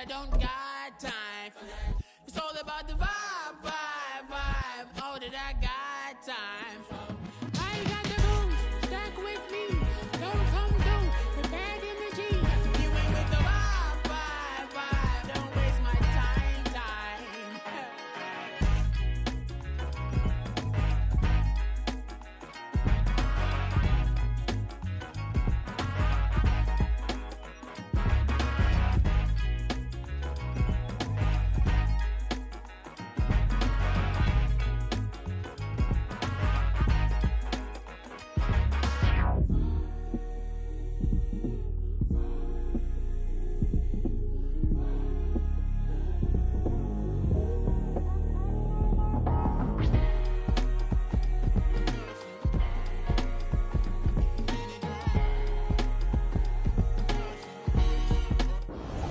I don't got time for that. It's all about the vibe, vibe, vibe. Oh, that I got time for. I got the booze, stack with me. Don't come through with bad energy. You ain't with the vibe, vibe, vibe. Don't waste my time, time.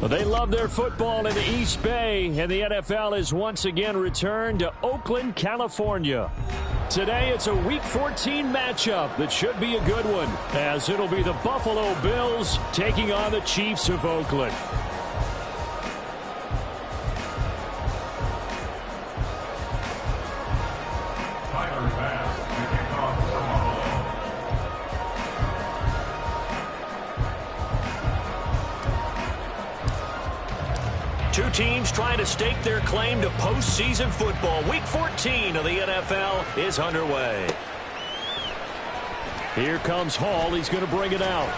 They love their football in the East Bay, and the NFL is once again returned to Oakland, California. Today, it's a Week 14 matchup that should be a good one, as it'll be the Buffalo Bills taking on the Chiefs of Oakland. Two teams trying to stake their claim to postseason football. Week 14 of the NFL is underway. Here comes Hall. He's going to bring it out.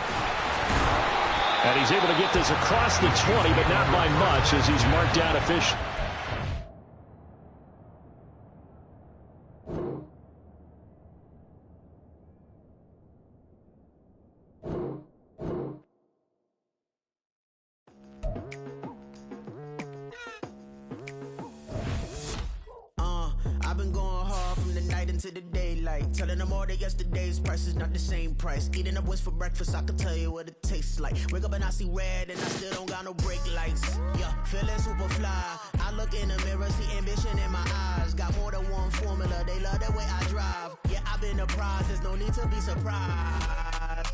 And he's able to get this across the 20, but not by much as he's marked down officially. I've been going hard from the night into the daylight, telling them all that yesterday's price is not the same price. Eating up what's for breakfast, I can tell you what it tastes like. Wake up and I see red and I still don't got no brake lights. Yeah, feeling super fly. I look in the mirror, see ambition in my eyes. Got more than one formula, they love the way I drive. Yeah, I've been a prize, there's no need to be surprised.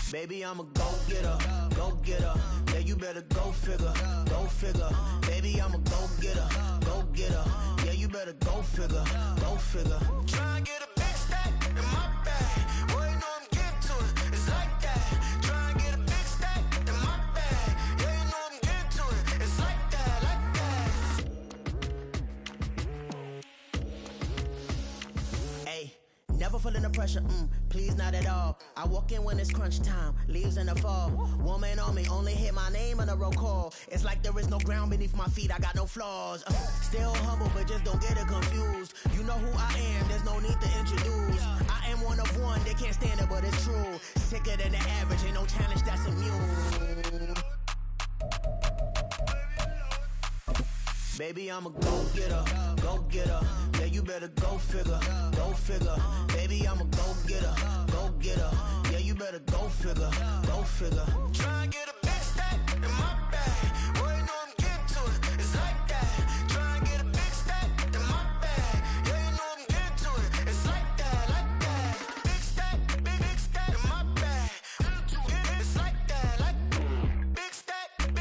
Baby, I'm a go-getter, go-getter. Yeah, you better go figure, go figure. Baby, I'm a go-getter, go-getter. Yeah, you better go figure, go figure. Try and get a big stack in my bag. Boy, you know I'm getting to it, it's like that. Try and get a big stack in my bag. Yeah, you know I'm getting to it, it's like that, like that. Hey, never feeling the pressure, please not at all. I walk in when it's crunch time, leaves in the fall. Woman on me, only hit my name on a roll call. It's like there is no ground beneath my feet, I got no flaws. Still humble, but just don't get it confused. You know who I am, there's no need to introduce. I am one of one, they can't stand it, but it's true. Sicker than the average, ain't no challenge that's immune. Baby, I'm a go-getter, go-getter. Yeah, you better go figure, go figure. Baby, I'm a go-getter, go-getter. Yeah, you better go figure, go figure. Try and get a big stack in my bag. Boy, you know I'm getting to it, it's like that. Try and get a big stack in my bag. Yeah, you know I'm getting to it, it's like that, like that. Big stack, big stack in my bag. It's like that, like big stack in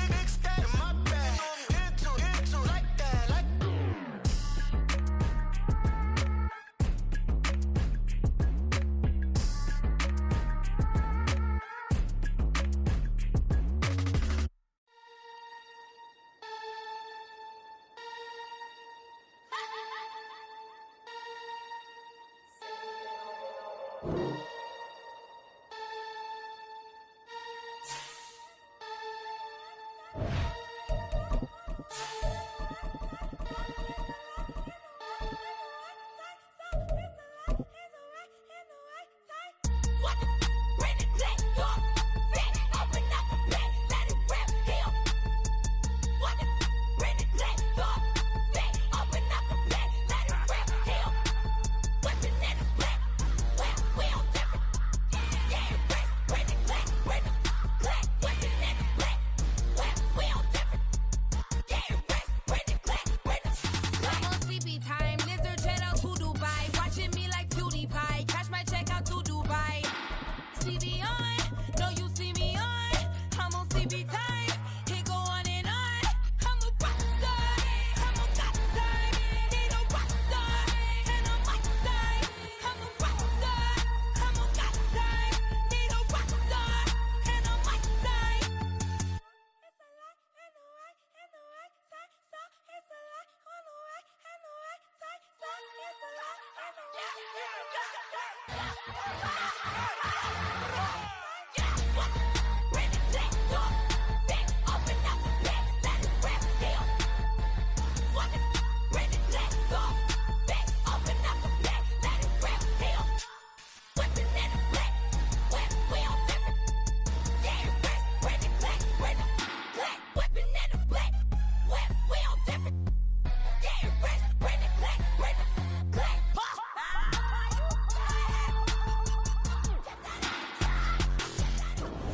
my bag. You know I'm getting to it, like that, like.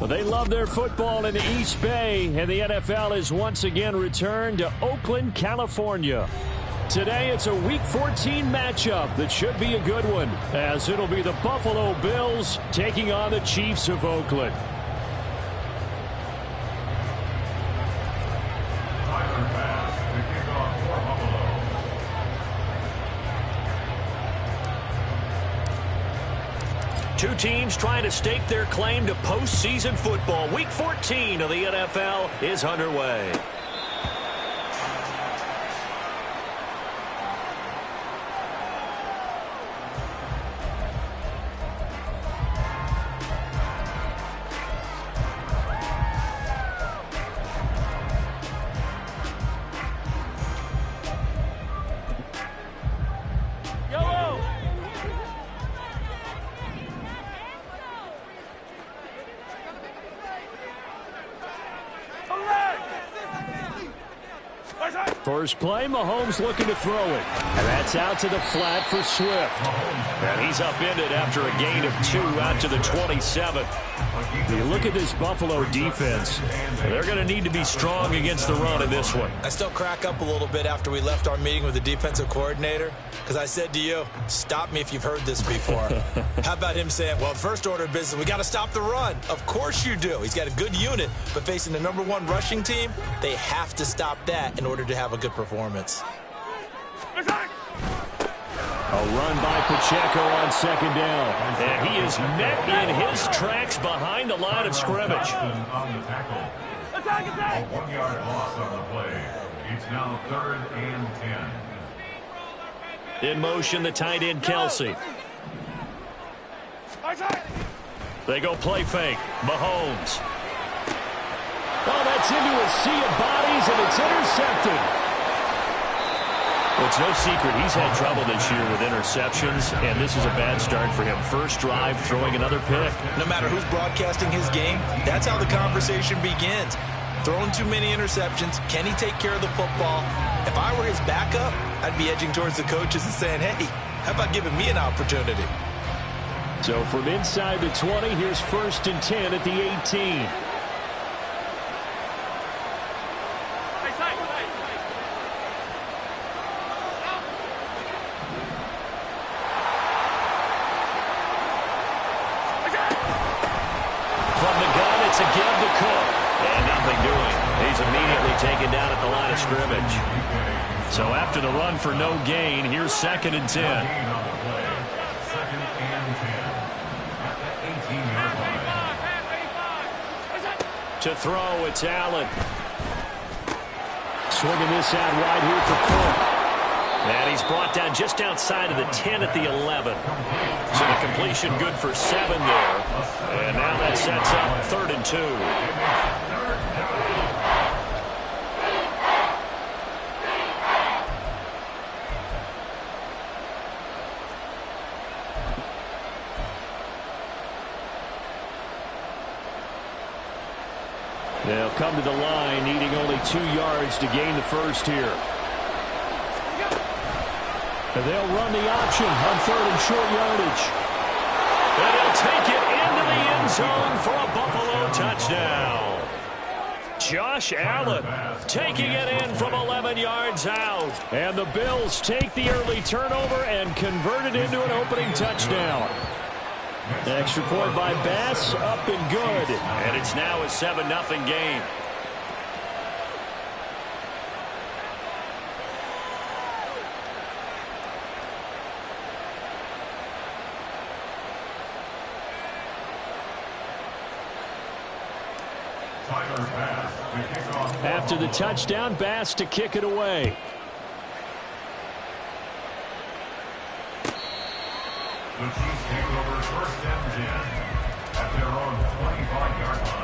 They love their football in the East Bay, and the NFL has once again returned to Oakland, California. Today, it's a Week 14 matchup that should be a good one, as it'll be the Buffalo Bills taking on the Chiefs of Oakland. Two teams trying to stake their claim to postseason football. Week 14 of the NFL is underway. First play, Mahomes looking to throw it. And that's out to the flat for Swift. And he's upended after a gain of 2 out to the 27. You look at this Buffalo defense, they're going to need to be strong against the run in this one. I still crack up a little bit after we left our meeting with the defensive coordinator, because I said to you, stop me if you've heard this before. How about him saying, well, first order of business, we got to stop the run. Of course you do. He's got a good unit, but facing the #1 rushing team, they have to stop that in order to have a good performance. A run by Pacheco on second down. And he is met in his tracks behind the line of scrimmage. On the tackle. A 1-yard loss on the play. It's now 3rd and 10. In motion, the tight end, Kelsey. They go play fake. Mahomes. Oh, that's into a sea of bodies, and it's intercepted. Well, it's no secret he's had trouble this year with interceptions, and this is a bad start for him. First drive, throwing another pick. No matter who's broadcasting his game, that's how the conversation begins. Throwing too many interceptions. Can he take care of the football? If I were his backup, I'd be edging towards the coaches and saying, hey, how about giving me an opportunity? So from inside the 20, here's 1st and 10 at the 18. From the gun, it's a give to Cook. And nothing doing. He's immediately taken down at the line of scrimmage. So after the run for no gain, here's 2nd and 10. To throw, it's Allen. Swinging this out wide here for Cook. And he's brought down just outside of the 10 at the 11. So the completion good for 7 there. And now that sets up 3rd and 2. They'll come to the line, needing only 2 yards to gain the first here. And they'll run the option on 3rd and short yardage. And he'll take it into the end zone for a Buffalo touchdown. Josh Allen taking it in from 11 yards out. And the Bills take the early turnover and convert it into an opening touchdown. Extra point by Bass, up and good. And it's now a 7-0 game. After the touchdown, Bass to kick it away. The Chiefs take over first and 10 at their own 25-yard line.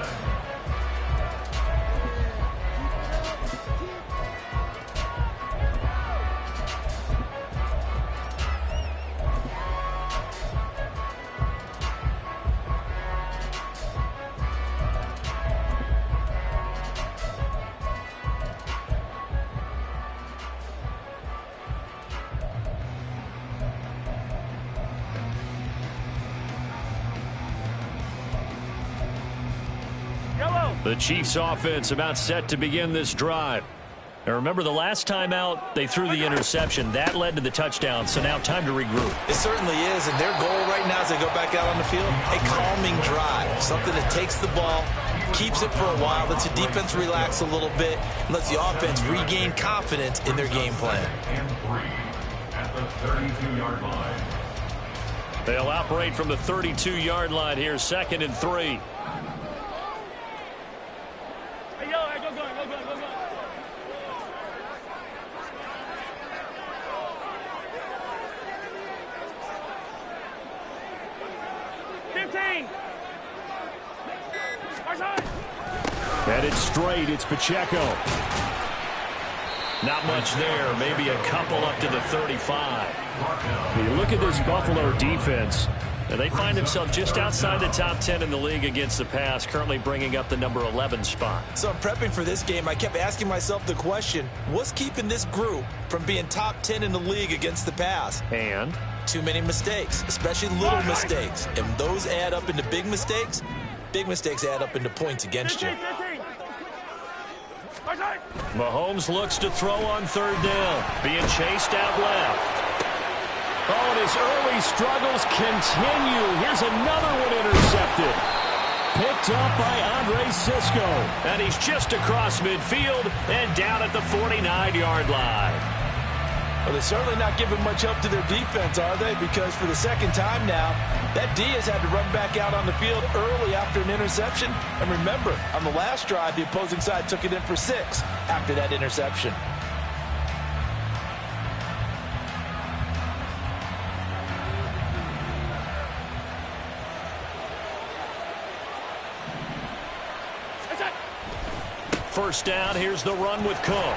The Chiefs offense about set to begin this drive. Now remember, the last time out, they threw the interception. That led to the touchdown, so now time to regroup. It certainly is, and their goal right now as they go back out on the field, a calming drive. Something that takes the ball, keeps it for a while, lets the defense relax a little bit, and lets the offense regain confidence in their game plan. And 3 at the 32-yard line. They'll operate from the 32-yard line here, 2nd and 3. Headed straight, it's Pacheco. Not much there, maybe a couple up to the 35. You look at this Buffalo defense, and they find themselves just outside the top 10 in the league against the pass, currently bringing up the number 11 spot. So I'm prepping for this game. I kept asking myself the question, what's keeping this group from being top 10 in the league against the pass? And? Too many mistakes, especially little mistakes. And those add up into big mistakes. Big mistakes add up into points against you. Mahomes looks to throw on 3rd down, being chased out left. Oh, and his early struggles continue. Here's another one intercepted. Picked up by Andre Cisco. And he's just across midfield and down at the 49-yard line. Well, they're certainly not giving much help to their defense, are they? Because for the second time now, that D has had to run back out on the field early after an interception. And remember, on the last drive, the opposing side took it in for 6 after that interception. First down, here's the run with Cook.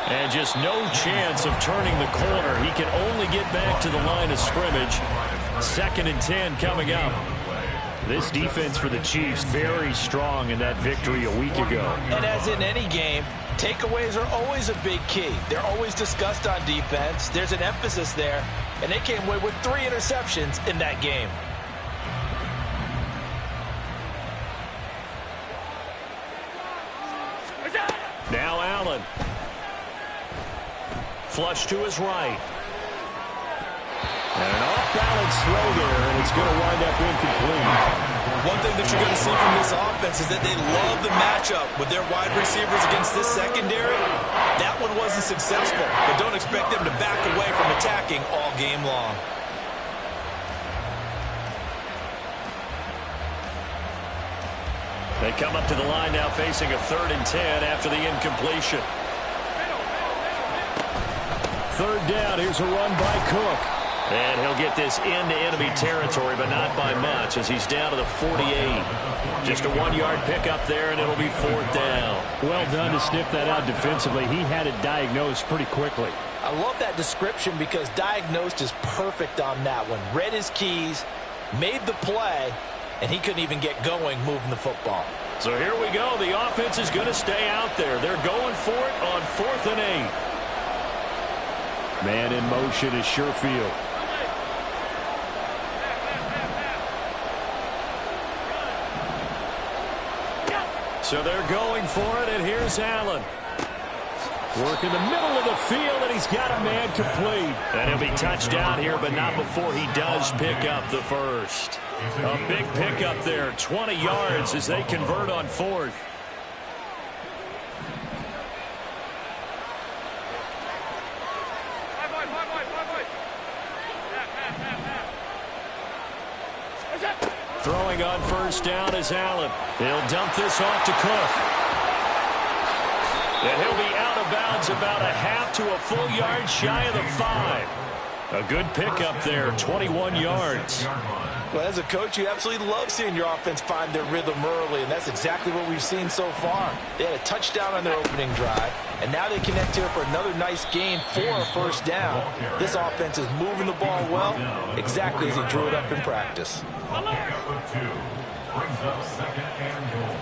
And just no chance of turning the corner. He can only get back to the line of scrimmage. 2nd and 10 coming up. This defense for the Chiefs very strong in that victory a week ago. And as in any game, takeaways are always a big key. They're always discussed on defense. There's an emphasis there. And they came away with 3 interceptions in that game. Now Allen. Flush to his right. And an off-balance throw there, and it's going to wind up incomplete. One thing that you're going to see from this offense is that they love the matchup with their wide receivers against this secondary. That one wasn't successful, but don't expect them to back away from attacking all game long. They come up to the line now facing a 3rd and 10 after the incompletion. 3rd down, here's a run by Cook. And he'll get this into enemy territory, but not by much as he's down to the 48. Just a 1-yard pickup there, and it'll be 4th down. Well done to sniff that out defensively. He had it diagnosed pretty quickly. I love that description because diagnosed is perfect on that one. Read his keys, made the play, and he couldn't even get going moving the football. So here we go. The offense is going to stay out there. They're going for it on 4th and 8. Man in motion is Sherfield. So they're going for it, and here's Allen. Work in the middle of the field, and he's got a man complete. And he'll be touched down here, but not before he does pick up the first. A big pickup there, 20 yards as they convert on 4th. Throwing on 1st down is Allen. He'll dump this off to Cook. And he'll be out of bounds about a half to a full yard shy of the 5. A good pickup there, 21 yards. Well, as a coach, you absolutely love seeing your offense find their rhythm early, and that's exactly what we've seen so far. They had a touchdown on their opening drive, and now they connect here for another nice gain for a first down. This offense is moving the ball well, exactly as he drew it up in practice. Brings up 2nd and goal.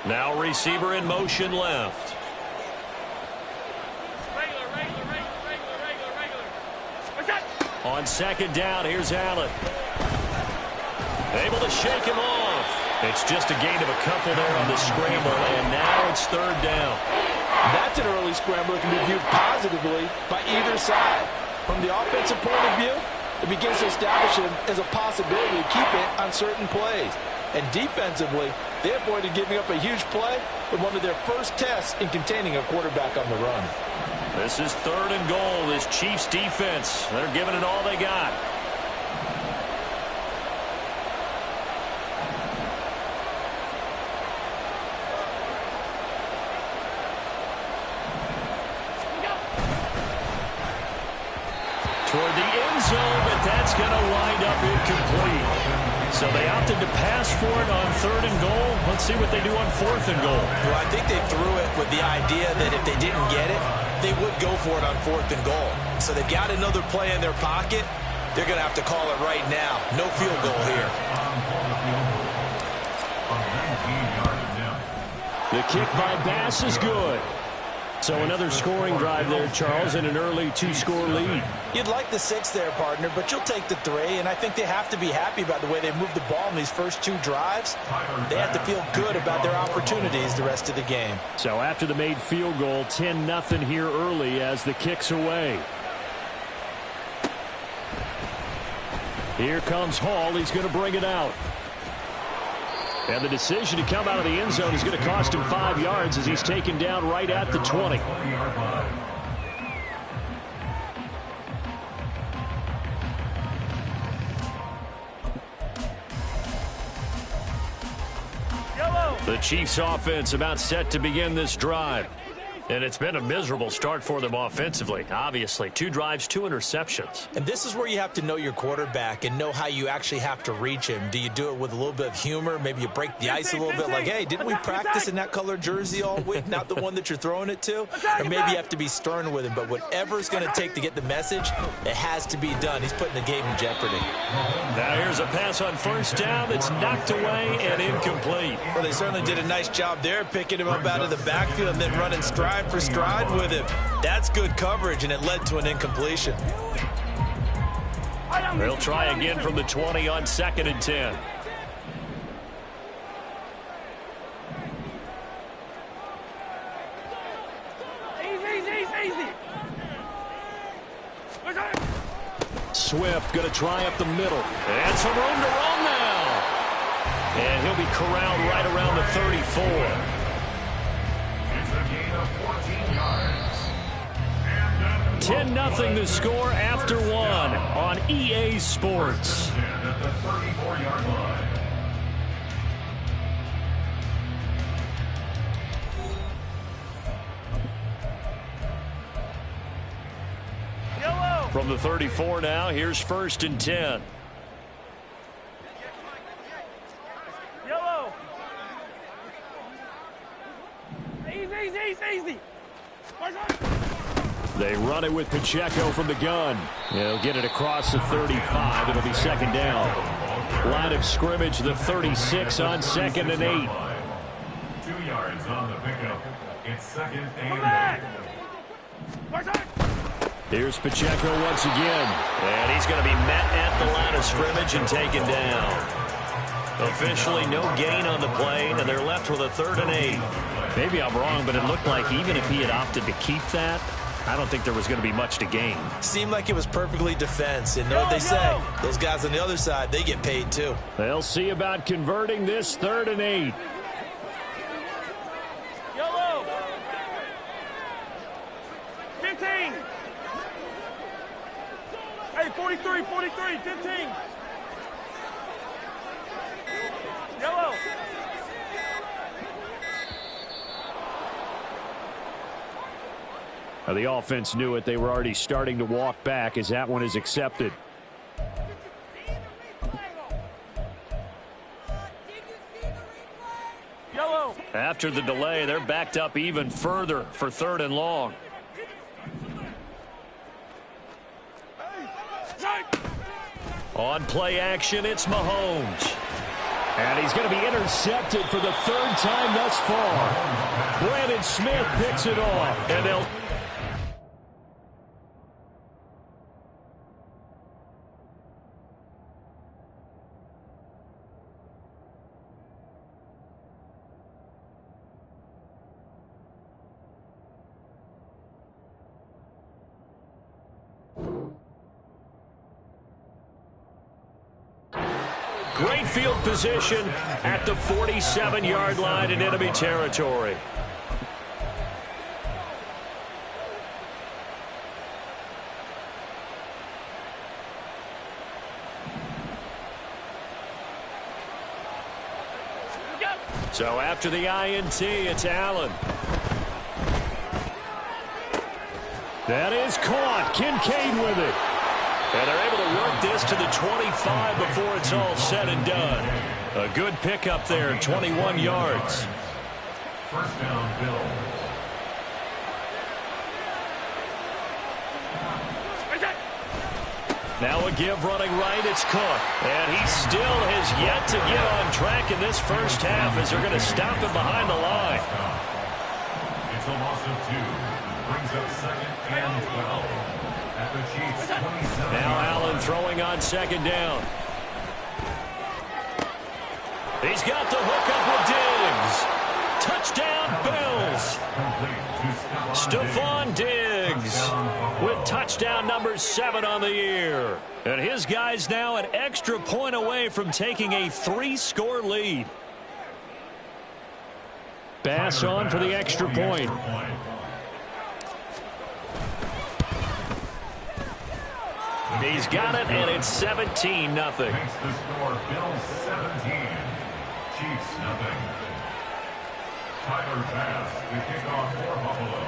Now receiver in motion left. On 2nd down, here's Allen. Able to shake him off. It's just a gain of a couple there on the scramble, and now it's 3rd down. That's an early scramble that can be viewed positively by either side. From the offensive point of view, it begins to establish him as a possibility to keep it on certain plays. And defensively, they avoided giving up a huge play in one of their first tests in containing a quarterback on the run. This is 3rd and goal. This Chiefs defense, they're giving it all they got. Toward the end zone, but that's going to wind up incomplete. So they opted to pass for it on 3rd and goal. Let's see what they do on 4th and goal. Well, I think they threw it with the idea that if they didn't get it, they would go for it on 4th and goal. So they've got another play in their pocket. They're going to have to call it right now. No field goal here. The kick by Bass is good. So another scoring drive there, Charles, and an early 2-score lead. You'd like the 6 there, partner, but you'll take the 3, and I think they have to be happy about the way they moved the ball in these first 2 drives. They have to feel good about their opportunities the rest of the game. So after the made field goal, 10-0 here early as the kick's away. Here comes Hall. He's going to bring it out. And the decision to come out of the end zone is going to cost him 5 yards as he's taken down right at the 20. The Chiefs offense about set to begin this drive. And it's been a miserable start for them offensively. Obviously, 2 drives, 2 interceptions. And this is where you have to know your quarterback and know how you actually have to reach him. Do you do it with a little bit of humor? Maybe you break the ice a little bit like, hey, didn't we practice in that colored jersey all week? Not the one that you're throwing it to? Or maybe you have to be stern with him. But whatever it's going to take to get the message, it has to be done. He's putting the game in jeopardy. Now here's a pass on 1st down that's knocked away and incomplete. Well, they certainly did a nice job there, picking him up out of the backfield and then running stride for stride with him. That's good coverage, and it led to an incompletion. They'll try again from the 20 on 2nd and 10. Easy. Swift going to try up the middle. And some room to run now. And he'll be corralled right around the 34. It's a gain of 14 yards. 10-0 the score after 1 on EA Sports. At the 34-yard line. From the 34 now, here's 1st and 10. Yellow. Easy. They run it with Pacheco from the gun. They'll get it across the 35. It'll be 2nd down. Line of scrimmage, the 36 on 2nd and 8. 2 yards on the pickup. It's 2nd and 8. Here's Pacheco once again. And he's going to be met at the line of scrimmage and taken down. Officially no gain on the play, and they're left with a 3rd and 8. Maybe I'm wrong, but it looked like even if he had opted to keep that, I don't think there was going to be much to gain. Seemed like it was perfectly defense, and know what they say. Those guys on the other side, they get paid too. They'll see about converting this 3rd and 8. Yellow. 15. Hey, 43, 15. Yellow. The offense knew it. They were already starting to walk back as that one is accepted. Yellow. After the delay, they're backed up even further for 3rd and long. On play action, it's Mahomes. And he's going to be intercepted for the 3rd time thus far. Brandon Smith picks it off. And they'll... Great field position at the 47-yard line in enemy territory. So after the INT, it's Allen. That is caught. Kincaid with it. And they're able to work this to the 25 before it's all said and done. A good pickup there, 21 yards. First down, Bills. Now a give running right, it's Cook. And he still has yet to get on track in this first half as they're going to stop him behind the line. It's a loss of 2. Brings up 2nd and 12. At the Chiefs' 27. Now Allen throwing on 2nd down. He's got the hook up with Diggs. Touchdown, Bills. Stephon Diggs with touchdown number 7 on the year. And his guys now an extra point away from taking a 3-score lead. Bass on for the extra point. He's got it, and it's 17-0. Makes the score Bills 17. Chiefs 0. Tyler Bass to kick off for Buffalo.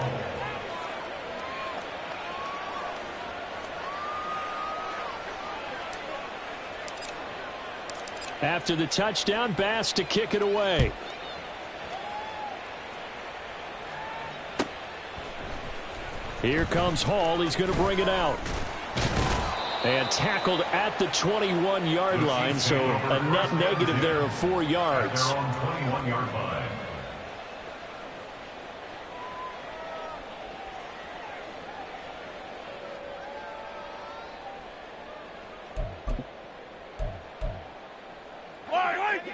After the touchdown, Bass to kick it away. Here comes Hall. He's going to bring it out. And tackled at the 21-yard line, so a net negative there of 4 yards. They're on 21-yard line.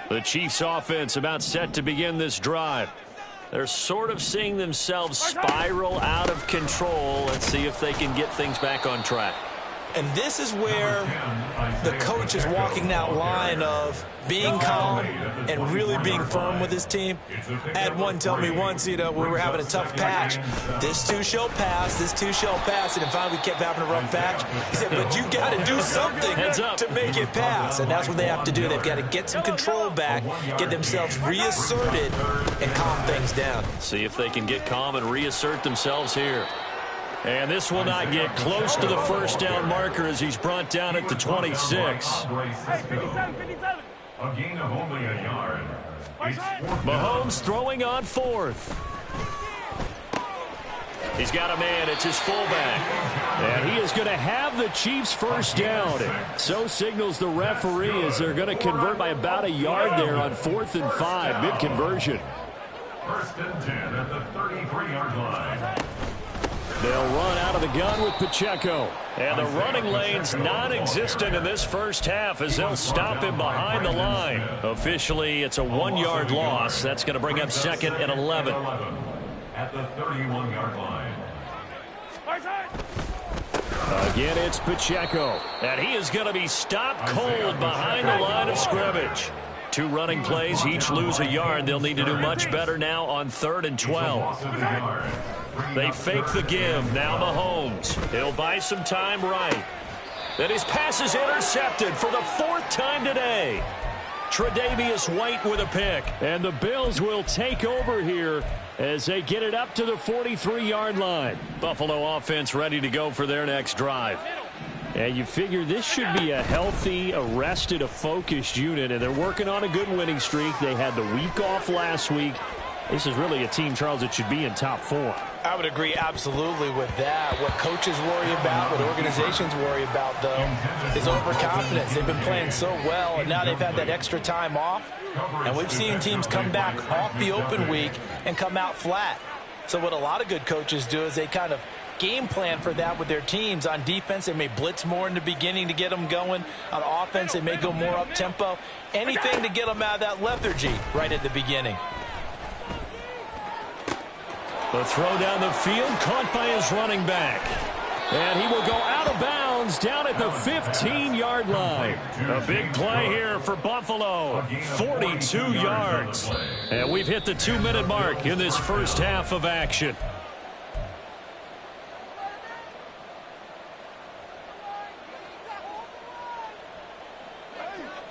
The Chiefs offense about set to begin this drive. They're sort of seeing themselves spiral out of control. Let's see if they can get things back on track. And this is where the coach is walking that line of being calm and really being firm with his team. I had one tell me once, we were having a tough patch. This too shall pass, this too shall pass. And finally we kept having a rough patch. He said, but you got to do something to make it pass. And that's what they have to do. They've got to get some control back, get themselves reasserted, and calm things down. See if they can get calm and reassert themselves here. And this will not get close to the first down marker as he's brought down at the 26. Hey, 57, 57. A gain of only a yard. It's 4th down. Mahomes throwing on 4th. He's got a man. It's his fullback. And he is going to have the Chiefs first down. So signals the referee as they're going to convert by about a yard there on 4th and 5, mid-conversion. 1st and 10 at the 33-yard line. They'll run out of the gun with Pacheco. And the running lane's non-existent in this first half as they'll stop him behind the line. Officially, it's a 1-yard loss. That's going to bring up 2nd and 11. At the 31-yard line. Again, it's Pacheco. And he is going to be stopped cold behind the line of scrimmage. 2 running plays, each lose a yard. They'll need to do much better now on 3rd and 12. They fake the give. Now Mahomes. He'll buy some time right. Then his pass is intercepted for the 4th time today. Tre'Davious White with a pick. And the Bills will take over here as they get it up to the 43-yard line. Buffalo offense ready to go for their next drive. And you figure this should be a healthy, arrested, a focused unit, and they're working on a good winning streak. They had the week off last week. This is really a team, Charles, that should be in top 4. I would agree absolutely with that. What coaches worry about, what organizations worry about, though, is overconfidence. They've been playing so well, and now they've had that extra time off. And we've seen teams come back off the open week and come out flat. So what a lot of good coaches do is they kind of game plan for that with their teams. On defense, they may blitz more in the beginning to get them going. On offense, they may go more up-tempo. Anything to get them out of that lethargy right at the beginning. The throw down the field, caught by his running back. And he will go out of bounds down at the 15-yard line. A big play here for Buffalo. 42 yards. And we've hit the 2-minute mark in this first half of action.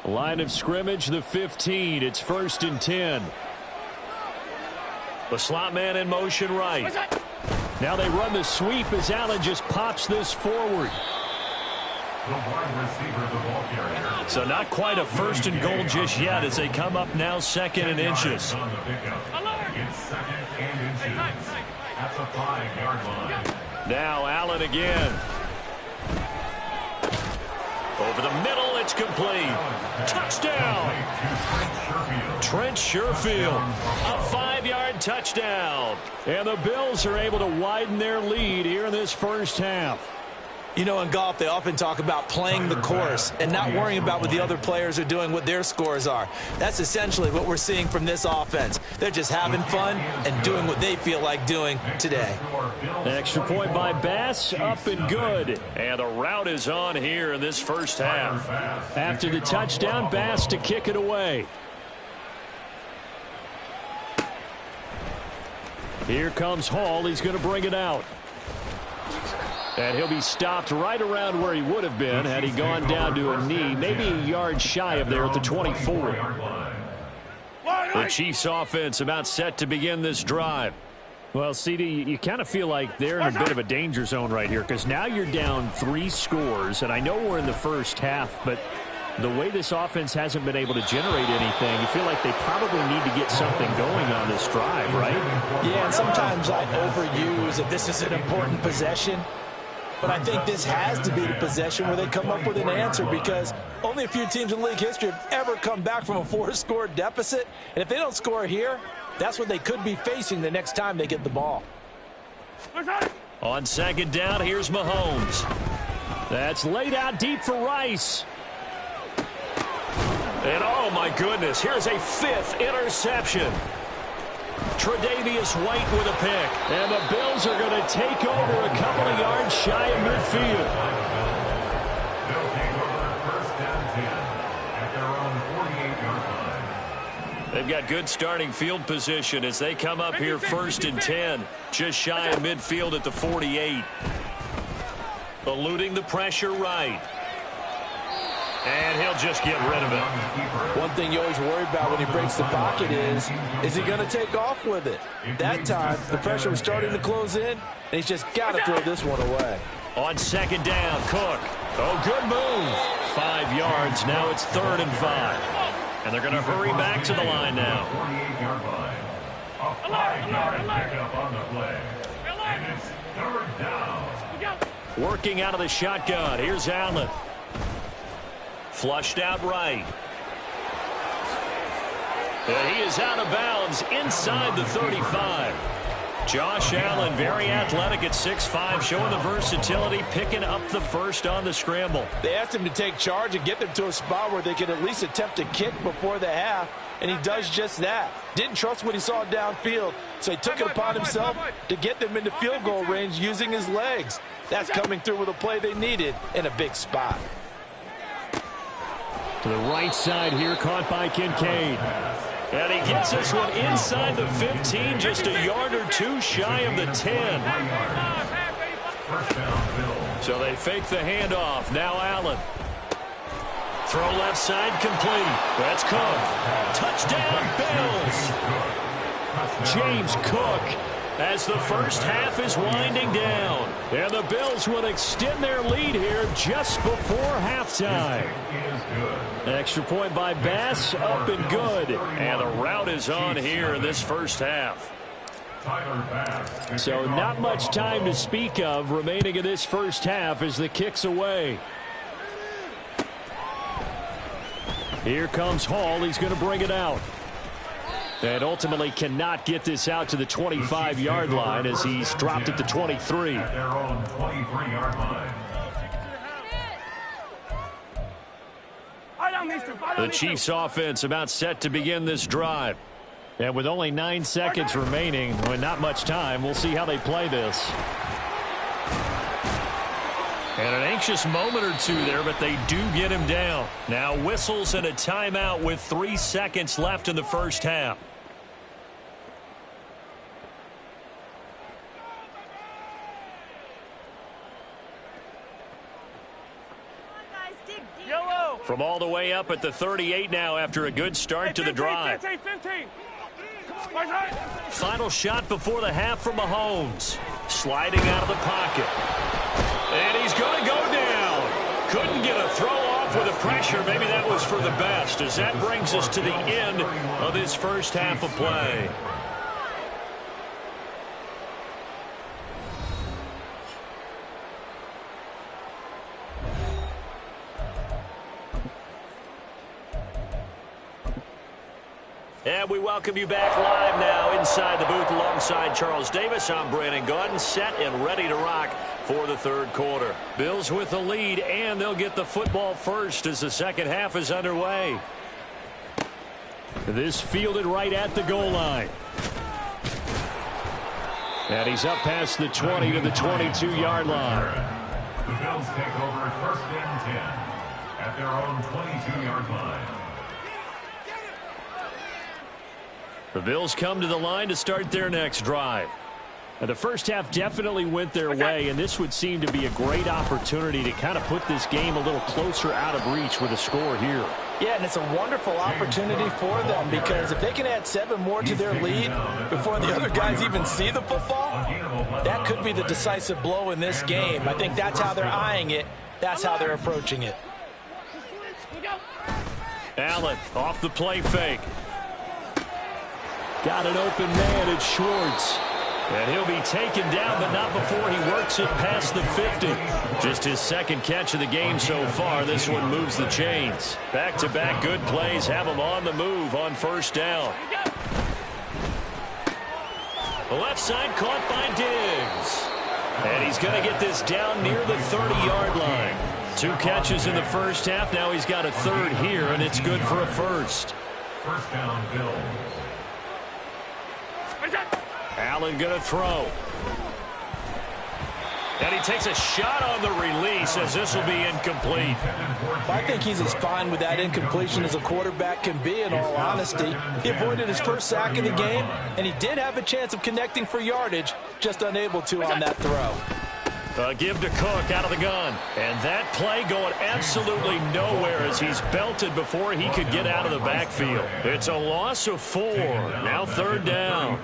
Line of scrimmage, the 15. It's 1st and 10. The slot man in motion right. Now they run the sweep as Allen just pops this forward. So not quite a 1st and goal just yet as they come up now 2nd and inches. It's 2nd and inches at the 5-yard line. Now Allen again. Over the middle, it's complete. Touchdown! Trent Sherfield, a 5-yard touchdown. And the Bills are able to widen their lead here in this first half. You know, in golf, they often talk about playing the course and not worrying about what the other players are doing, what their scores are. That's essentially what we're seeing from this offense. They're just having fun and doing what they feel like doing today. Extra point by Bass, up and good. And the route is on here in this first half. After the touchdown, Bass to kick it away. Here comes Hall. He's going to bring it out. And he'll be stopped right around where he would have been had he gone down to a knee, maybe a yard shy of there at the 24. The Chiefs offense about set to begin this drive. Well, CD, you kind of feel like they're in a bit of a danger zone right here because now you're down 3 scores, and I know we're in the first half, but the way this offense hasn't been able to generate anything, you feel like they probably need to get something going on this drive, right? Yeah, and sometimes I overuse that this is an important possession. But I think this has to be the possession where they come up with an answer because only a few teams in league history have ever come back from a 4-score deficit. And if they don't score here, that's what they could be facing the next time they get the ball. On 2nd down, here's Mahomes. That's laid out deep for Rice. And oh my goodness, here's a 5th interception. Tre'Davious White with a pick. And the Bills are going to take over a couple of yards shy of midfield. They'll take over 1st and 10 at their own 48-yard line. They've got good starting field position as they come up here 1st and 10. Just shy of midfield at the 48. Eluding the pressure right. And he'll just get rid of it. One thing you always worry about when he breaks the pocket is he going to take off with it? That time, the pressure was starting to close in, and he's just got to throw this one away. On 2nd down, Cook. Oh, good move. 5 yards. Now it's 3rd and 5. And they're going to hurry back to the line now. 48-yard line. A 5-yard pickup on the play. And it's 3rd down. Working out of the shotgun. Here's Allen. Flushed out right. And he is out of bounds inside the 35. Josh Allen, very athletic at 6'5", showing the versatility, picking up the first on the scramble. They asked him to take charge and get them to a spot where they could at least attempt to kick before the half, and he does just that. Didn't trust what he saw downfield, so he took it upon himself to get them into field goal range using his legs. That's coming through with a play they needed in a big spot. To the right side here, caught by Kincaid. And he gets this one inside the 15, just a yard or 2 shy of the 10. So they fake the handoff. Now Allen. throw left side complete. That's Cook. Touchdown, Bills. James Cook as the first half is winding down. And the Bills will extend their lead here just before halftime. Extra point by Bass, up and good. And the route is on here in this first half. So not much time to speak of remaining in this first half as the kick's away. Here comes Hall. He's going to bring it out. And ultimately cannot get this out to the 25-yard line as he's dropped it to 23. At their own 23-yard line. The Chiefs offense about set to begin this drive. And with only 9 seconds remaining, and not much time, we'll see how they play this. And an anxious moment or two there, but they do get him down. Now whistles and a timeout with 3 seconds left in the first half. Yellow. From all the way up at the 38 now after a good start to the drive. 15. Final shot before the half from Mahomes. Sliding out of the pocket. And he's going to go down. Couldn't get a throw off with the pressure. Maybe that was for the best, as that brings us to the end of this first half of play. And we welcome you back live now inside the booth alongside Charles Davis. I'm Brandon Gaudin, set and ready to rock for the third quarter. Bills with the lead, and they'll get the football first as the second half is underway. This fielded right at the goal line. And he's up past the 20 to the 22-yard line. The Bills take over first and 10 at their own 22-yard line. The Bills come to the line to start their next drive. Now, the first half definitely went their way, and this would seem to be a great opportunity to kind of put this game a little closer out of reach with a score here. Yeah, and it's a wonderful opportunity for them, because if they can add 7 more to their lead before the other guys even see the football, that could be the decisive blow in this game. I think that's how they're eyeing it. That's how they're approaching it. Allen off the play fake. Got an open man, it's Schwartz. And he'll be taken down, but not before he works it past the 50. Just his second catch of the game so far. This one moves the chains. Back-to-back good plays have him on the move on first down. The left side caught by Diggs. And he's going to get this down near the 30-yard line. 2 catches in the first half. Now he's got a third here, and it's good for a first. First down, Bills. Allen going to throw. And he takes a shot on the release as this will be incomplete. I think he's as fine with that incompletion as a quarterback can be, in all honesty. He avoided his first sack of the game, and he did have a chance of connecting for yardage, just unable to on that throw. Give to Cook out of the gun. And that play going absolutely nowhere as he's belted before he could get out of the backfield. It's a loss of 4. Now third down.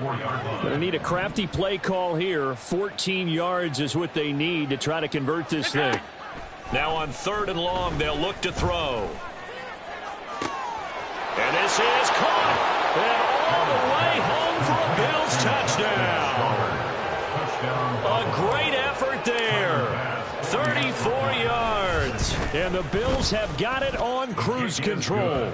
Going to need a crafty play call here. 14 yards is what they need to try to convert this thing. Now on third and long, they'll look to throw. And this is caught. And all the way home for a Bills touchdown. A great effort there. 34 yards. And the Bills have got it on cruise control.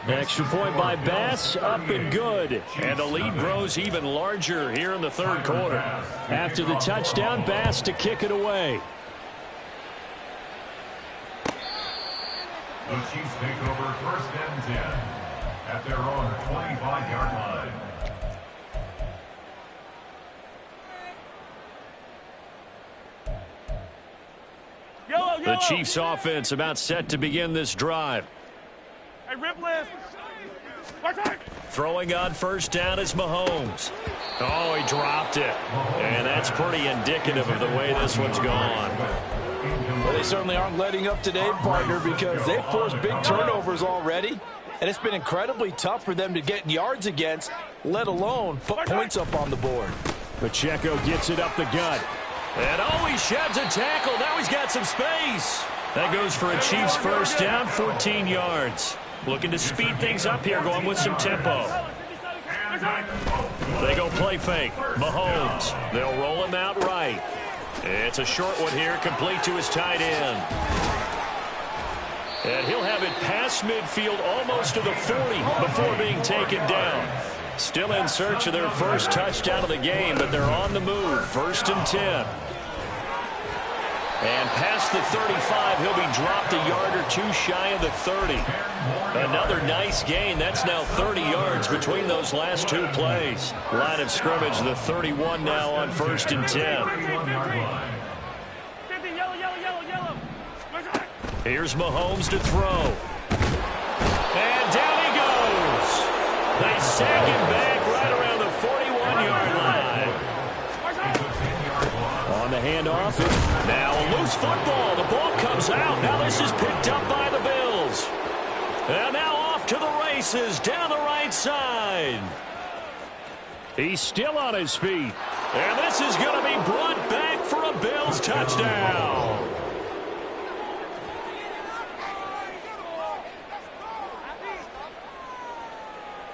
Extra point by Bass, up and good. And the lead grows even larger here in the third quarter. After the touchdown, Bass to kick it away. The Chiefs take over first and 10 at their own 25-yard line. The Chiefs offense about set to begin this drive. Hey, rip list. Throwing on first down is Mahomes. Oh, he dropped it. And that's pretty indicative of the way this one's gone. Well, They certainly aren't letting up today, partner, because they've forced big turnovers already, and it's been incredibly tough for them to get yards against, let alone put points up on the board. Pacheco gets it up the gut. And he sheds a tackle. Now he's got some space. That goes for a Chiefs first down, 14 yards. Looking to speed things up here, going with some tempo. They go play fake. Mahomes. They'll roll him out right. It's a short one here, complete to his tight end. And he'll have it past midfield, almost to the 40 before being taken down. Still in search of their first touchdown of the game, but they're on the move. 1st and 10. And past the 35, he'll be dropped a yard or two shy of the 30. Another nice gain. That's now 30 yards between those last two plays. Line of scrimmage, the 31 now on 1st and 10. Here's Mahomes to throw. And down he goes. They sack him back right around the 41-yard line. On the handoff, now a loose football. The ball comes out. Now this is picked up by the Bills. And now off to the races down the right side. He's still on his feet. And this is going to be brought back for a Bills touchdown.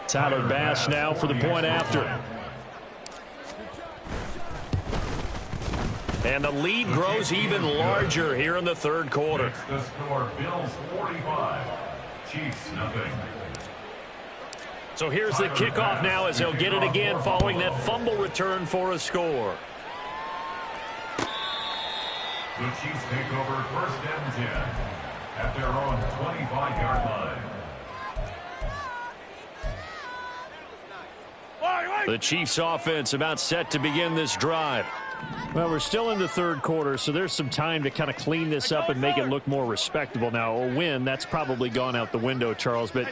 Tyler Bass now for the point after. And the lead grows even larger here in the third quarter. The score, Bills 45, Chiefs nothing. So here's the kickoff now as they'll get it again following that fumble return for a score. The Chiefs take over 1st and 10 at their own 25-yard line. The Chiefs offense about set to begin this drive. Well, we're still in the third quarter, so there's some time to kind of clean this up and make it look more respectable. Now, a win, that's probably gone out the window, Charles, but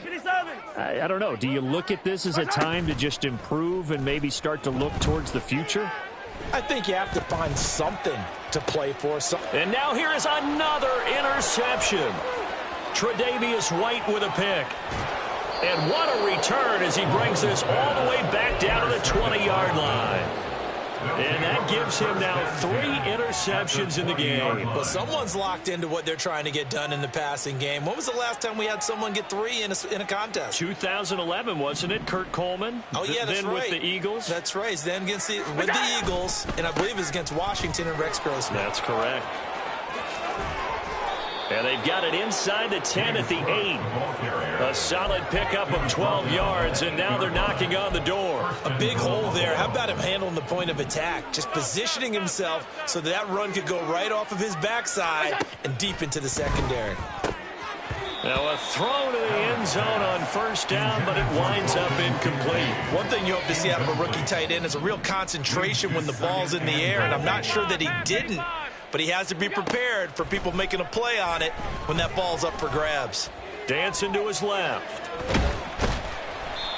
I don't know. Do you look at this as a time to just improve and maybe start to look towards the future? I think you have to find something to play for. And now here is another interception. Tre'Davious White with a pick. And what a return as he brings this all the way back down to the 20-yard line. And that gives him now 3 interceptions in the game. Well, someone's locked into what they're trying to get done in the passing game. When was the last time we had someone get 3 in a contest? 2011, wasn't it? Kurt Coleman. Oh, yeah, that's then right. With the Eagles. That's right. Then with the Eagles, and I believe it was against Washington and Rex Grossman. That's correct. And they've got it inside the 10 at the 8. A solid pickup of 12 yards, and now they're knocking on the door. A big hole there. How about him handling the point of attack? Just positioning himself so that run could go right off of his backside and deep into the secondary. Now a throw to the end zone on 1st down, but it winds up incomplete. One thing you hope to see out of a rookie tight end is a real concentration when the ball's in the air, and I'm not sure that he didn't. But he has to be prepared for people making a play on it when that ball's up for grabs. Dancing to his left.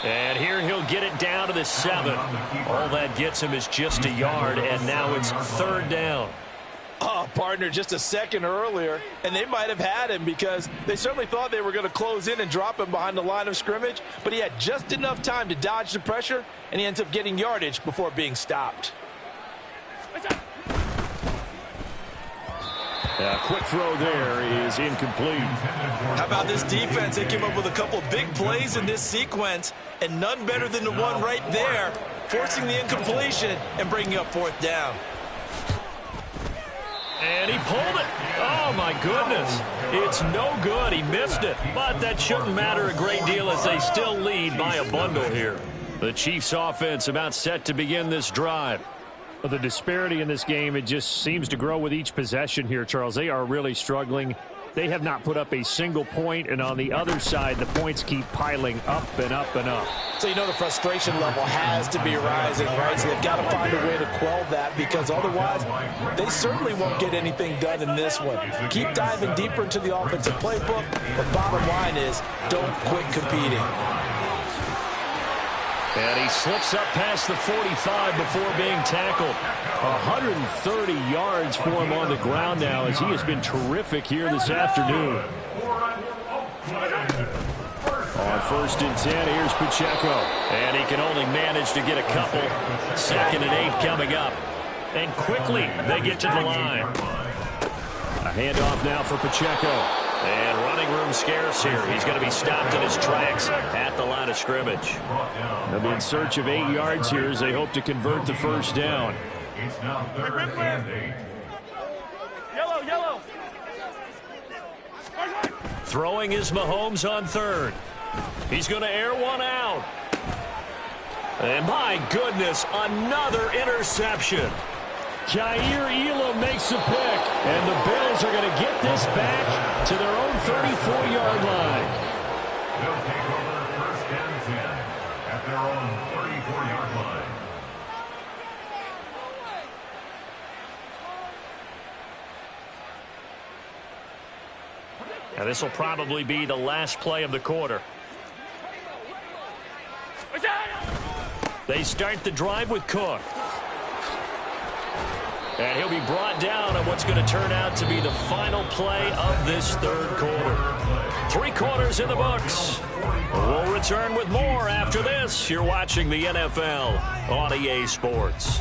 And here he'll get it down to the 7. All that gets him is just a yard, and now it's 3rd down. Oh, partner, just a second earlier, and they might have had him because they certainly thought they were going to close in and drop him behind the line of scrimmage, but he had just enough time to dodge the pressure, and he ends up getting yardage before being stopped. A quick throw there is incomplete. How about this defense? They came up with a couple of big plays in this sequence, and none better than the one right there, forcing the incompletion and bringing up 4th down. And he pulled it. Oh, my goodness. It's no good. He missed it. But that shouldn't matter a great deal as they still lead by a bundle here. The Chiefs offense about set to begin this drive. The disparity in this game, it just seems to grow with each possession here, Charles. They are really struggling. They have not put up a single point, and on the other side, the points keep piling up and up and up. So you know the frustration level has to be rising, right? So they've got to find a way to quell that because otherwise they certainly won't get anything done in this one. Keep diving deeper into the offensive playbook, but bottom line is don't quit competing. And he slips up past the 45 before being tackled. 130 yards for him on the ground now as he has been terrific here this afternoon. On 1st and 10, here's Pacheco. And he can only manage to get a couple. 2nd and 8 coming up. And quickly they get to the line. A handoff now for Pacheco. And running room scarce here. He's going to be stopped in his tracks at the line of scrimmage. They'll be in search of 8 yards here as they hope to convert the first down. It's now 3rd and 8. Yellow. Throwing is Mahomes on 3rd. He's going to air one out. And my goodness, another interception. Jair Elam makes a pick, and the Bills are going to get this back to their own 34-yard line. They'll take over 1st and 10 at their own 34-yard line. Now this will probably be the last play of the quarter. They start the drive with Cook. And he'll be brought down on what's going to turn out to be the final play of this 3rd quarter. 3 quarters in the books. We'll return with more after this. You're watching the NFL on EA Sports.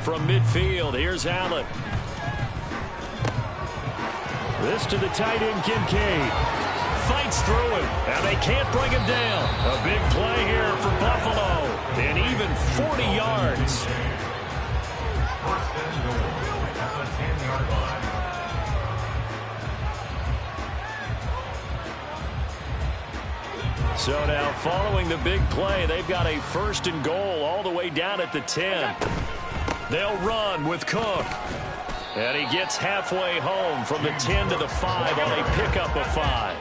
From midfield, here's Allen. This to the tight end, Kincaid. Fights through him, and they can't bring him down. A big play here for Buffalo, and even 40 yards. 1st and goal at the 10-yard line. So now, following the big play, they've got a 1st and goal all the way down at the 10. They'll run with Cook. And he gets halfway home from the 10 to the 5 on a pickup of 5.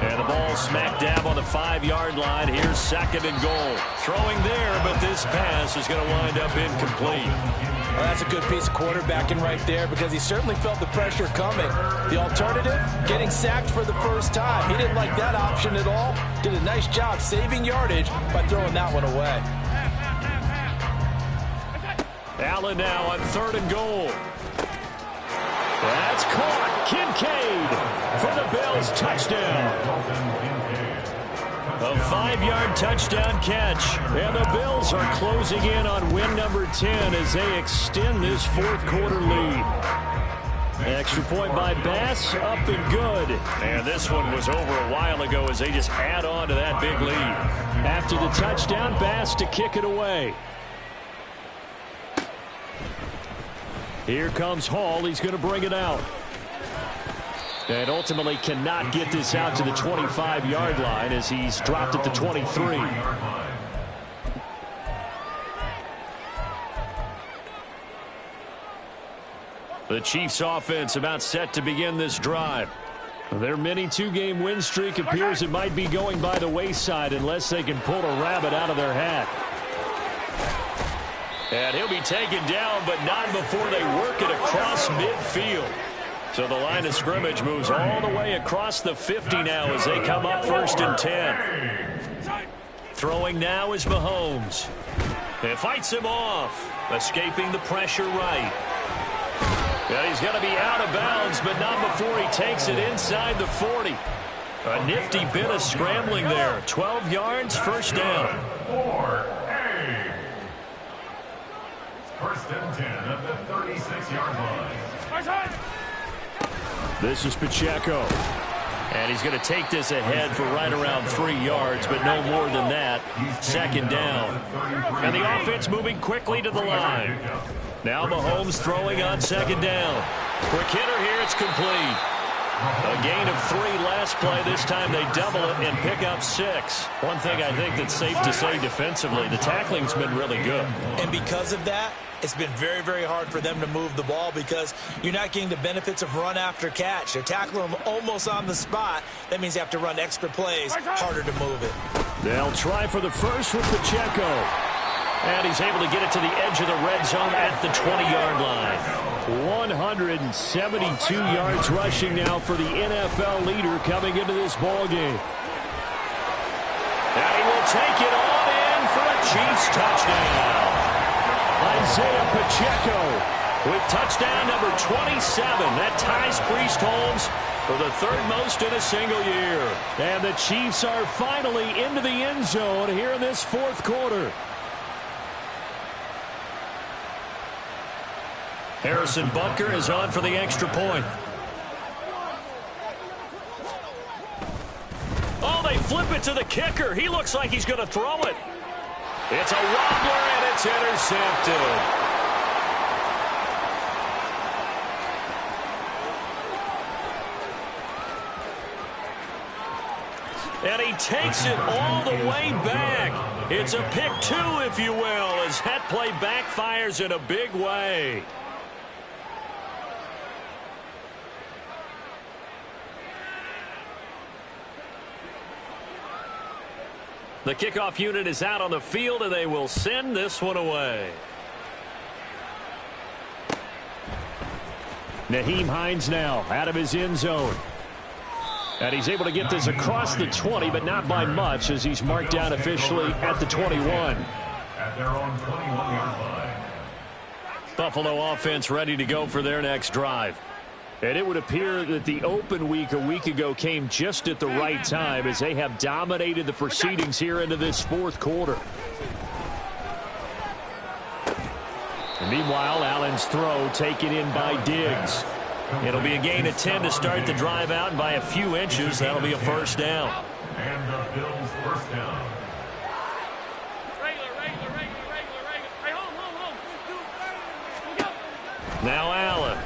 And the ball smack dab on the 5-yard line. Here's 2nd and goal. Throwing there, but this pass is going to wind up incomplete. Well, that's a good piece of quarterbacking right there because he certainly felt the pressure coming. The alternative, getting sacked for the first time. He didn't like that option at all. Did a nice job saving yardage by throwing that one away. Allen now on 3rd and goal. That's caught. Kincaid for the Bills touchdown. A 5-yard touchdown catch. And the Bills are closing in on win number 10 as they extend this 4th quarter lead. Extra point by Bass, up and good. And this one was over a while ago as they just add on to that big lead. After the touchdown, Bass to kick it away. Here comes Hall. He's going to bring it out. And ultimately cannot get this out to the 25-yard line as he's dropped at the 23. The Chiefs offense about set to begin this drive. Their mini 2-game win streak appears it might be going by the wayside unless they can pull a rabbit out of their hat. And he'll be taken down, but not before they work it across midfield. So the line of scrimmage moves all the way across the 50 now as they come up 1st and 10. Throwing now is Mahomes. And fights him off, escaping the pressure right. And he's going to be out of bounds, but not before he takes it inside the 40. A nifty bit of scrambling there. 12 yards, 1st down. 1st and 10 at the 36-yard line. This is Pacheco. And he's going to take this ahead for right around 3 yards, but no more than that. 2nd down. And the offense moving quickly to the line. Now Mahomes throwing on 2nd down. Quick hitter here, it's complete. A gain of 3 last play. This time they double it and pick up 6. One thing I think that's safe to say defensively, the tackling's been really good. And because of that, it's been very, very hard for them to move the ball because you're not getting the benefits of run after catch. They're tackling them almost on the spot. That means they have to run extra plays, harder to move it. They'll try for the first with Pacheco. And he's able to get it to the edge of the red zone at the 20-yard line. 172 yards rushing now for the NFL leader coming into this ball game. And he will take it on in for a Chiefs touchdown. Isaiah Pacheco with touchdown number 27. That ties Priest Holmes for the third most in a single year. And the Chiefs are finally into the end zone here in this fourth quarter. Harrison Butker is on for the extra point. Oh, they flip it to the kicker. He looks like he's going to throw it. It's a wobbler, and it's intercepted. And he takes it all the way back. It's a pick two, if you will, as that play backfires in a big way. The kickoff unit is out on the field, and they will send this one away. Nyheim Hines now out of his end zone. And he's able to get this across the 20, but not by much, as he's marked down officially at the 21. At their own 21-yard line. Buffalo offense ready to go for their next drive. And it would appear that the open week a week ago came just at the right time, as they have dominated the proceedings here into this fourth quarter. And meanwhile, Allen's throw taken in by Diggs. It'll be a gain of 10 to start the drive out, and by a few inches, that'll be a first down. And the Bills' first down. Hey, home. Now Allen.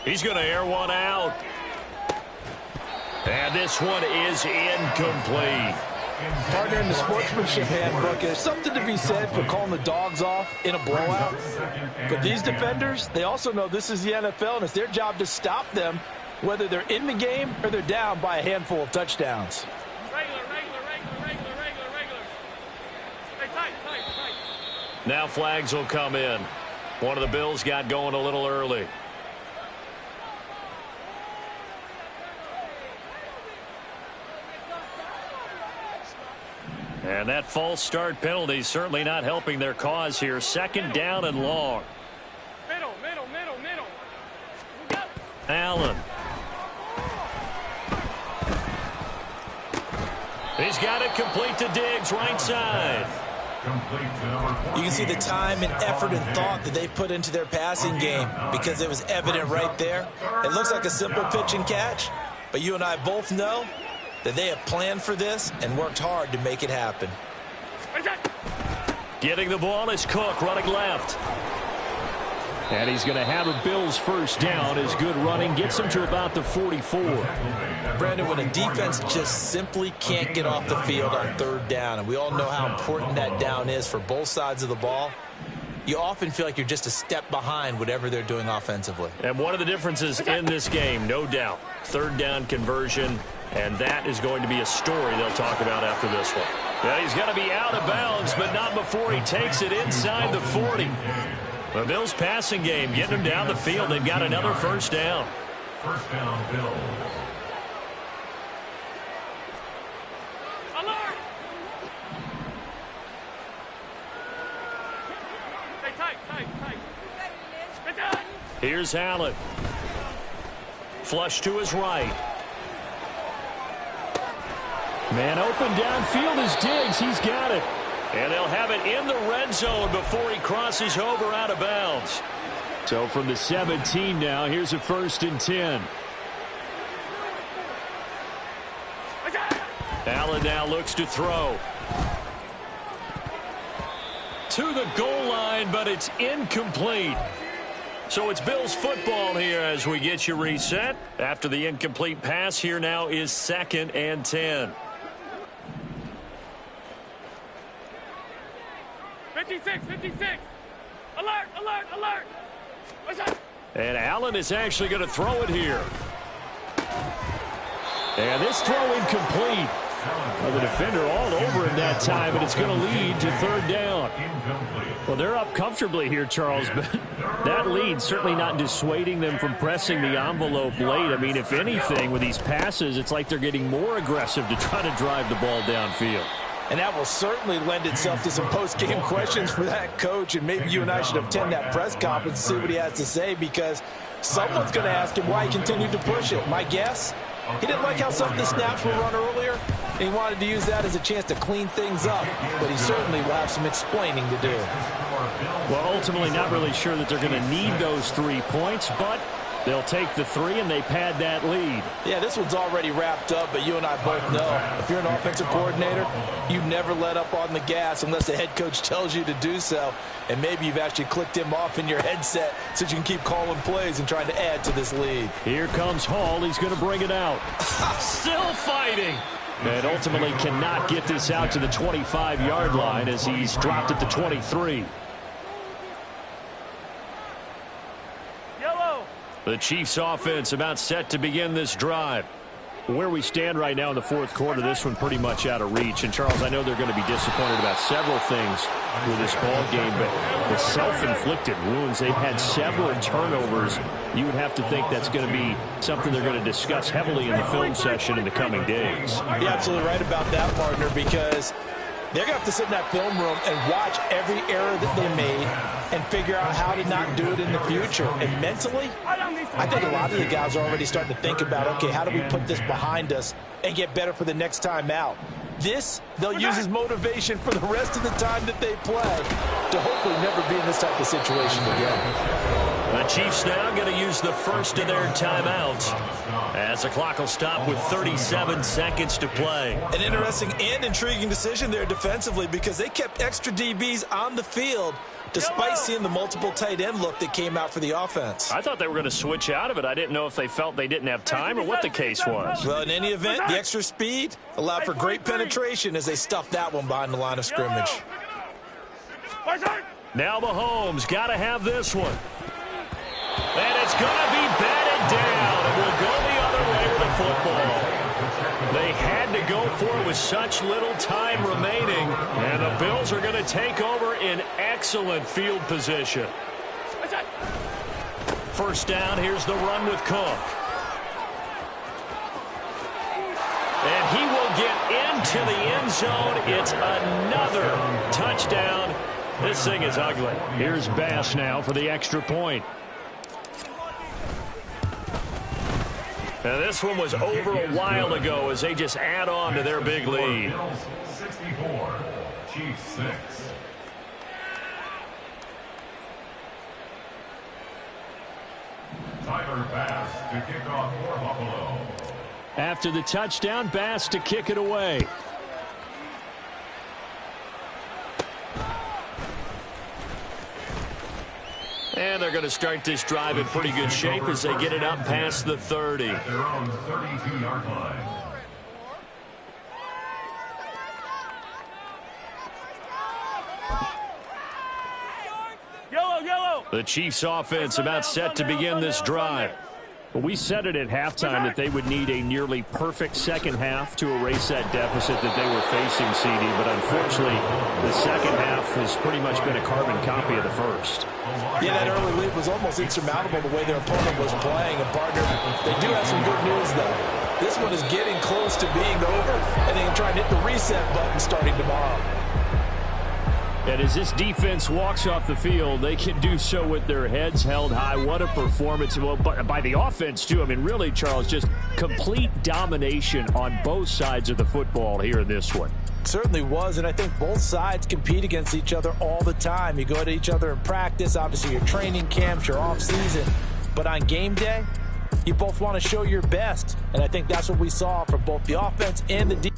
He's going to air one out. And this one is incomplete. Partner, in the sportsmanship handbook, there's something to be said for calling the dogs off in a blowout. But these defenders, they also know this is the NFL, and it's their job to stop them, whether they're in the game or they're down by a handful of touchdowns. Regular. Hey, tight. Now flags will come in. One of the Bills got going a little early. And that false start penalty certainly not helping their cause here. Second down and long. Middle. Allen. He's got it complete to Diggs, right side. You can see the time and effort and thought that they put into their passing game, because it was evident right there. It looks like a simple pitch and catch, but you and I both know that they have planned for this and worked hard to make it happen. Getting the ball is Cook, running left. And he's going to have a Bills first down. His good running gets him to about the 44. Brandon, when a defense just simply can't get off the field on third down, and we all know how important that down is for both sides of the ball, you often feel like you're just a step behind whatever they're doing offensively. And one of the differences in this game, no doubt, third down conversion, and that is going to be a story they'll talk about after this one. Yeah, he's going to be out of bounds, but not before he takes it inside the 40. The Bills passing game, getting them down the field. They've got another first down. First down, Bills. Alert! Hey, tight. Here's Allen. Flush to his right. Man open downfield is Diggs. He's got it. And they'll have it in the red zone before he crosses over out of bounds. So from the 17 now, here's a 1st and 10. Allen now looks to throw. To the goal line, but it's incomplete. So it's Bills football here as we get you reset. After the incomplete pass, here now is 2nd and 10. 56. Alert. And Allen is actually going to throw it here. And this throw incomplete. Well, the defender all over him that time, and it's going to lead to third down. Well, they're up comfortably here, Charles, but that lead certainly not dissuading them from pressing the envelope late. I mean, if anything, with these passes, it's like they're getting more aggressive to try to drive the ball downfield. And that will certainly lend itself to some post-game questions for that coach, and maybe you and I should attend that press conference and see what he has to say, because someone's going to ask him why he continued to push it. My guess, he didn't like how some of the snaps were run earlier, and he wanted to use that as a chance to clean things up, but he certainly will have some explaining to do. Well, ultimately not really sure that they're going to need those 3 points, but they'll take the 3 and they pad that lead. Yeah, this one's already wrapped up, but you and I both know if you're an offensive coordinator, you never let up on the gas unless the head coach tells you to do so. And maybe you've actually clicked him off in your headset so you can keep calling plays and trying to add to this lead. Here comes Hall. He's going to bring it out. Still fighting. And ultimately cannot get this out to the 25-yard line as he's dropped at the 23. The Chiefs offense about set to begin this drive. Where we stand right now in the fourth quarter, this one pretty much out of reach. And, Charles, I know they're going to be disappointed about several things with this ball game, but the self-inflicted wounds, they've had several turnovers. You would have to think that's going to be something they're going to discuss heavily in the film session in the coming days. You're absolutely right about that, partner, because they're going to have to sit in that film room and watch every error that they made and figure out how to not do it in the future. And mentally, I think a lot of the guys are already starting to think about, okay, how do we put this behind us and get better for the next time out? This, they'll use as motivation for the rest of the time that they play to hopefully never be in this type of situation again. The Chiefs now going to use the first of their timeouts as the clock will stop with 37 seconds to play. An interesting and intriguing decision there defensively, because they kept extra DBs on the field despite seeing the multiple tight end look that came out for the offense. I thought they were going to switch out of it. I didn't know if they felt they didn't have time or what the case was. Well, in any event, the extra speed allowed for great penetration as they stuffed that one behind the line of scrimmage. Now Mahomes got to have this one. And it's going to be batted down. It will go the other way with the football. They had to go for it with such little time remaining. And the Bills are going to take over in excellent field position. First down, here's the run with Cook. And he will get into the end zone. It's another touchdown. This thing is ugly. Here's Bass now for the extra point. Now, this one was over a while ago as they just add on to their big lead. 64, Chiefs 6. Tyler Bass to kick off for Buffalo. After the touchdown, Bass to kick it away. And they're going to start this drive in pretty good shape as they get it up past the 30. At their own 32-yard line. Yellow. The Chiefs offense about set to begin this drive. Well, we said it at halftime that they would need a nearly perfect second half to erase that deficit that they were facing, CD. But unfortunately, the second half has pretty much been a carbon copy of the first. Yeah, that early lead was almost insurmountable the way their opponent was playing. And, partner, they do have some good news, though. This one is getting close to being over, and they can try and hit the reset button starting tomorrow. And as this defense walks off the field, they can do so with their heads held high. What a performance. Well, by the offense, too. I mean, really, Charles, just complete domination on both sides of the football here in this one. Certainly was, and I think both sides compete against each other all the time. You go to each other in practice, obviously your training camps, your off-season. But on game day, you both want to show your best. And I think that's what we saw from both the offense and the defense.